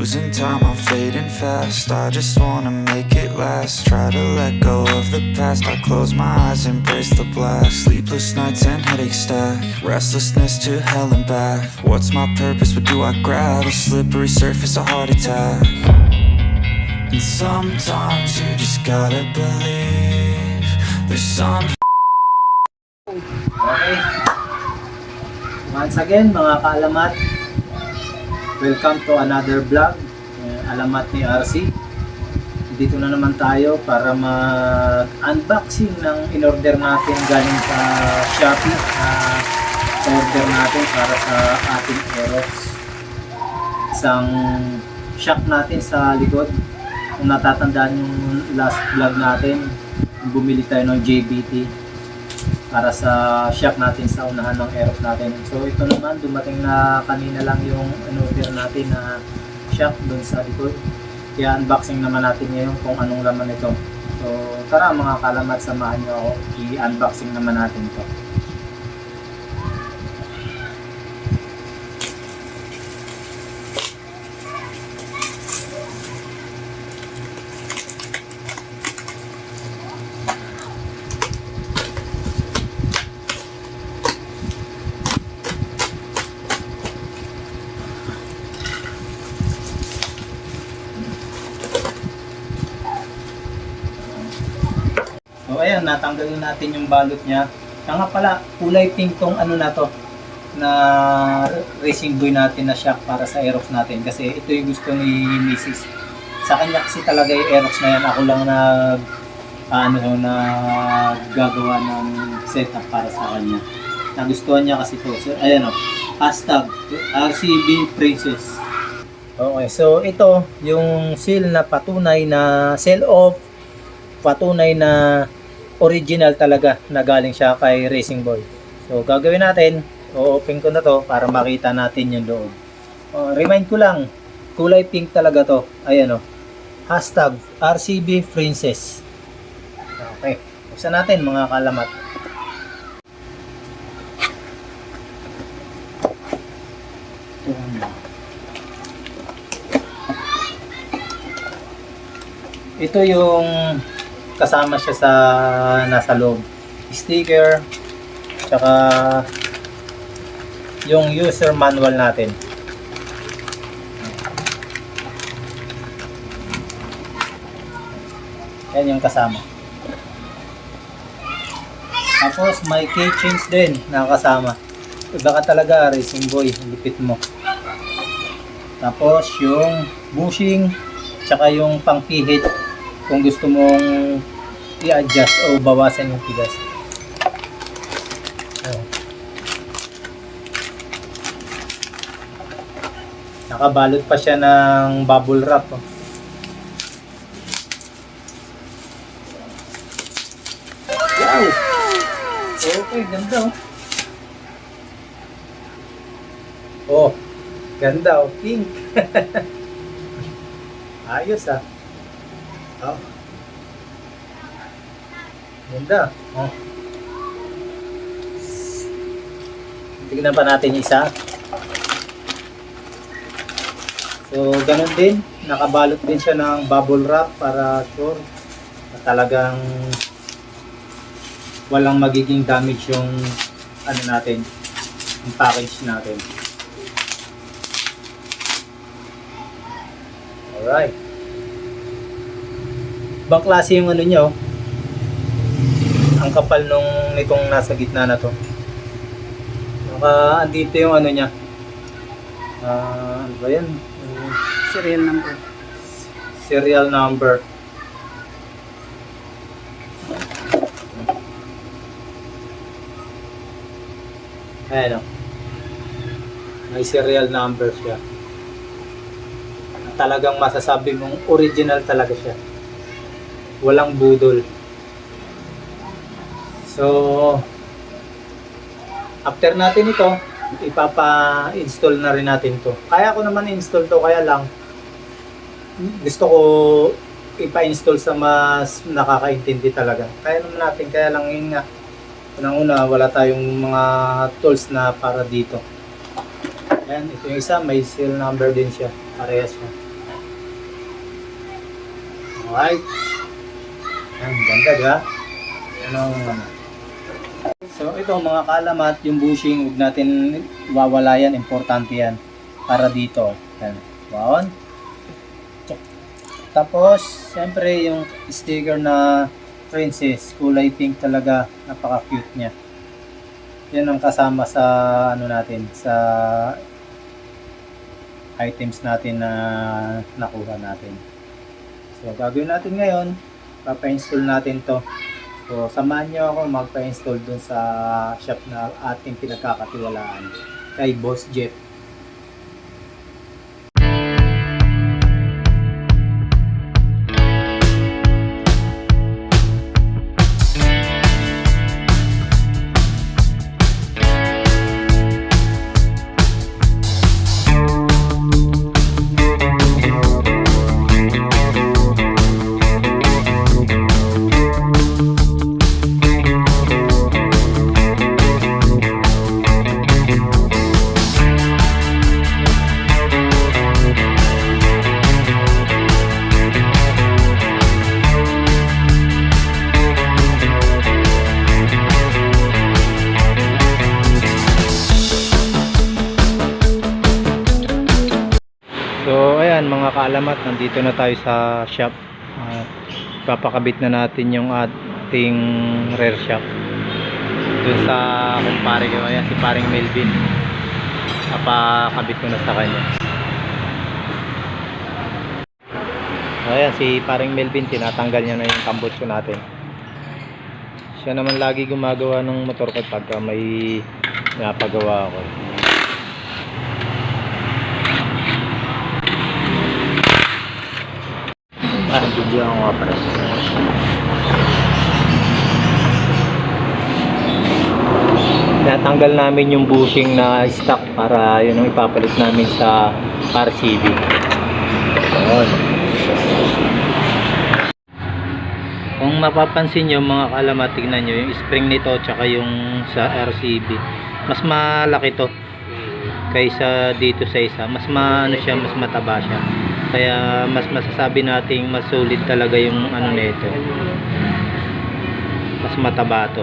Losing time, I'm fading fast. I just wanna make it last. Try to let go of the past. I close my eyes, embrace the blast. Sleepless nights and headaches stack. Restlessness to hell and back. What's my purpose? What do I grab? A slippery surface, a heart attack. And sometimes you just gotta believe there's some. Okay. Once again, mga kaalamat, welcome to another vlog. Alamat ni RC. Dito na naman tayo para mag-unboxing ng in-order natin galing sa Shopee na order natin para sa ating Aerox. Isang shock natin sa likod. Kung natatandaan yung last vlog natin, bumili tayo ng JBT para sa shock natin sa unahan ng Aerox natin. So ito naman, dumating na kanina lang yung in-order natin na shock doon sa likod. Kaya unboxing naman natin ngayon kung anong laman ito. So tara mga kalamat, samahan nyo ako. I-unboxing naman natin ito. So ayan, natanggalin natin yung balot niya. Kaya nga pala, kulay pink tong ano na to, na racing boy natin na shock para sa Aerox natin. Kasi ito yung gusto ni Mrs. Sa kanya kasi talaga yung Aerox na yan. Ako lang na gagawa ng setup para sa kanya. Nagustuhan niya kasi ito. So ayan o, hashtag RCB Princess. Okay, so ito yung seal na patunay na seal off, patunay na original talaga na galing siya kay Racing Boy. So gagawin natin, o-open ko na to para makita natin yung loob. Remind ko lang, kulay pink talaga to. Ayan o, hashtag RCB Princess. Okay, buksan natin mga kalamat. Ito yung kasama siya sa nasa loob, sticker, tsaka yung user manual natin. Yan yung kasama. Tapos may keychains din na kasama. Iba ka talaga, Racing Boy, lupit mo. Tapos yung bushing, tsaka yung pangpihit kung gusto mong i-adjust o bawasan yung tigas. Nakabalot pa siya ng bubble wrap. Wow! Okay, ganda oh. Oh, ganda oh, pink. Ayos ah. Oh. Ganda. Oh. Tignan pa natin isa. So, ganun din. Nakabalot din siya ng bubble wrap para sure na talagang walang magiging damage yung ano natin, yung package natin. Alright. Ibang klase yung ano niya oh. Ang kapal nitong nasa gitna na to. Andito yung ano niya. Ano ba yan? Serial number. Serial number. Ayan o. May serial number siya. Talagang masasabi mong original talaga siya. Walang budol. So, after natin ito, ipapa-install na rin natin to. Kaya ko naman i-install to, kaya lang gusto ko ipa-install sa mas nakakaintindi talaga. Kaya naman natin, kaya lang yun nga. Unang-una, wala tayong mga tools na para dito. Ayan, ito yung isa, may serial number din siya. Parehas siya. Alright. Ang ganda, diba? So ito mga kaalamat, yung bushing, huwag natin wawala yan, importante yan para dito. Yan. Wow. Tapos, siyempre yung sticker na princess, kulay pink talaga, napaka-cute niya. Yan ang kasama sa ano natin, sa items natin na nakuha natin. So gagawin natin ngayon, papa-install natin to. So, samahan nyo ako magpa-install dun sa shop na ating pinagkakatiwalaan kay Boss Jeff. So ayan mga kaalamat, nandito na tayo sa shop. Papakabit na natin yung ating rear shock dun sa kumpare ko, ayan, si paring Melvin. Papakabit ko na sa kanya. Ayan, si paring Melvin, tinatanggal niya na yung tambutso natin. Siya naman lagi gumagawa ng motor ko pagka may napagawa ako. Video ako nga pala. Natanggal namin yung bushing na stock para yun ang ipapalit namin sa RCB. Ayun. Kung mapapansin nyo mga kaalamat, tignan nyo yung spring nito tsaka yung sa RCB. Mas malaki to kaysa dito sa isa. Mas ano siya, mas mataba siya. Kaya mas masasabi nating mas solid talaga yung ano nito. Mas mataba to.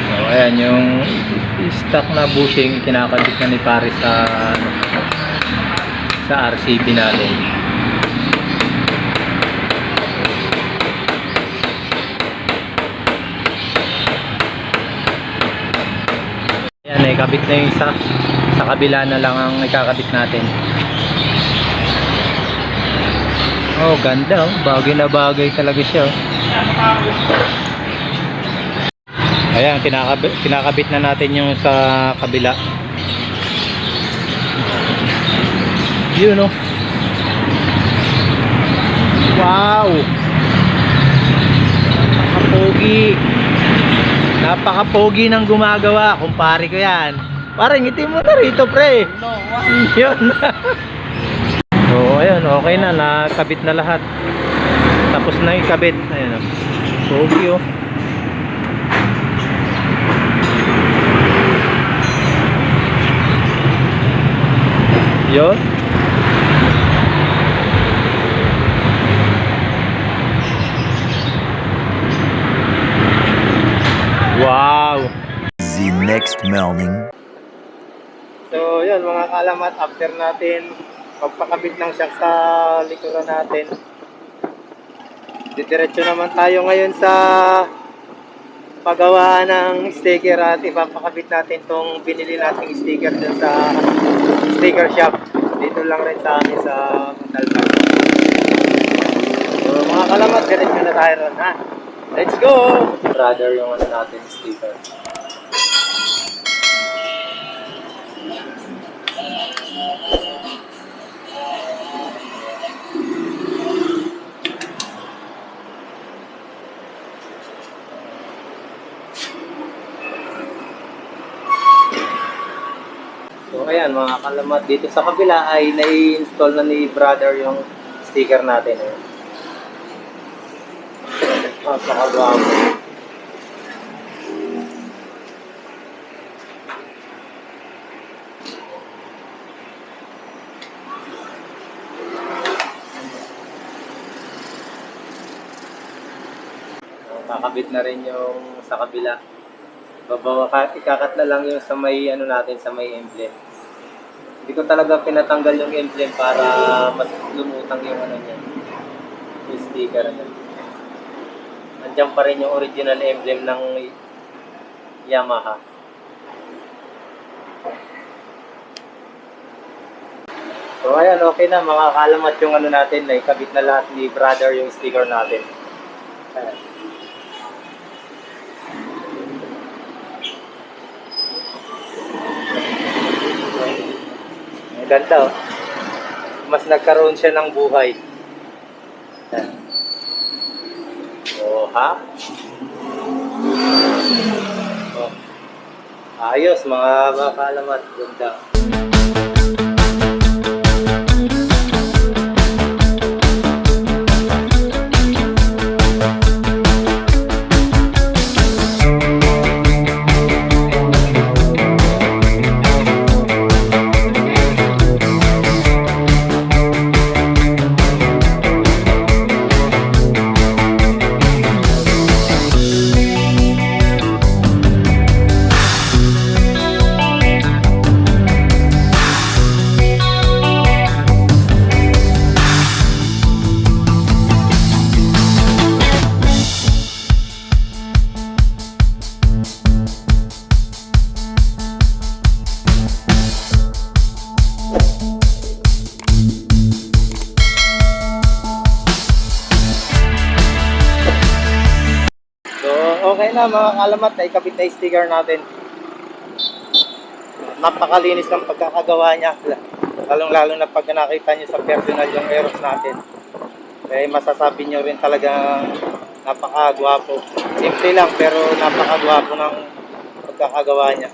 So ayan yung stock na bushing kinakabit na ni Paris sa RCB natin. Ayan, ikabit na yung isa. Sa kabila na lang ang ikakabit natin. Oh, ganda oh. Bagay na bagay talaga siya oh. Ayan, kinakabit na natin yung sa kabila. Yun oh. Wow, napaka-pogi. Napaka-pogi ng gumagawa. Kumpare ko yan. Parang ngiti mo na rito pre. Yun. So ayun, okay na. Nakabit na lahat. Tapos na ikabit. Ayun oh. Pogi oh. Yun. Wow. The next morning. So yun mga kaalamat, after natin pagpakabit ng shock sa likuran natin, didiretso naman tayo ngayon sa paggawa ng sticker at ipapakabit natin tong binili nating sticker dun sa sticker shop. Dito lang rin sa amin sa Montalban. So mga kaalamat, diretso na tayo ron ha. Let's go! Brother yung ano natin sticker. So ayan mga kalamat, dito sa kabila ay nai-install na ni brother yung sticker natin. Napakagwapo. Kakabit na rin yung sa kabila. Ikakat na lang yung sa may ano natin, sa may emblem. Hindi ko talaga pinatanggal yung emblem para mas lumutang yung ano niya. Yung sticker niya. Nandiyan pa rin yung original emblem ng Yamaha. So ayan, okay na, makakalamat yung ano natin, naikabit na lahat ni brother yung sticker natin. Ayan. Ang ganda oh. Mas nagkaroon siya ng buhay. Ayan. Oh, ha? Oh. Ayos mga makakalamat, ganda. Okay na mga kalamat, naikabit na yung sticker natin. Napakalinis ng pagkakagawa niya. Lalong-lalo na pag nakita niyo sa personal yung Aerox natin. Kaya masasabi niyo rin talagang napakagwapo. Simple lang pero napakagwapo ng pagkakagawa niya.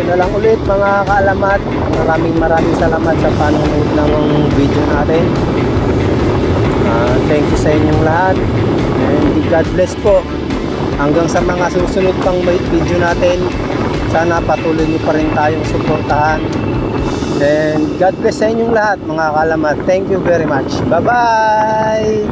Na lang ulit mga kaalamat, maraming salamat sa panonood ng video natin. Thank you sa inyong lahat and God bless po. Hanggang sa mga susunod pang video natin, sana patuloy nyo pa rin tayong suportahan. And God bless sa inyong lahat mga kaalamat. Thank you very much. Bye bye.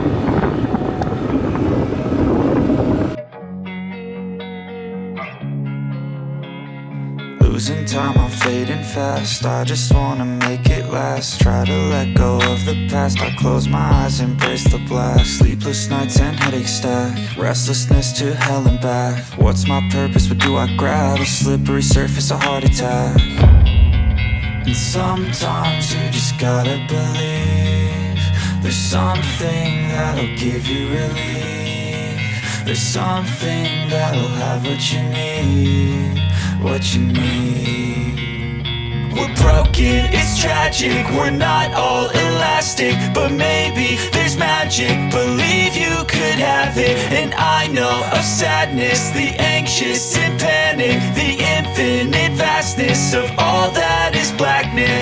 Losing time, I'm fading fast. I just wanna make it last. Try to let go of the past. I close my eyes, embrace the blast. Sleepless nights and headaches stack. Restlessness to hell and back. What's my purpose? What do I grab? A slippery surface, a heart attack. And sometimes you just gotta believe there's something that'll give you relief. There's something that'll have what you need. What you need. We're broken, it's tragic. We're not all elastic, but maybe there's magic. Believe you could have it. And I know of sadness, the anxious and panic, the infinite vastness of all that is blackness.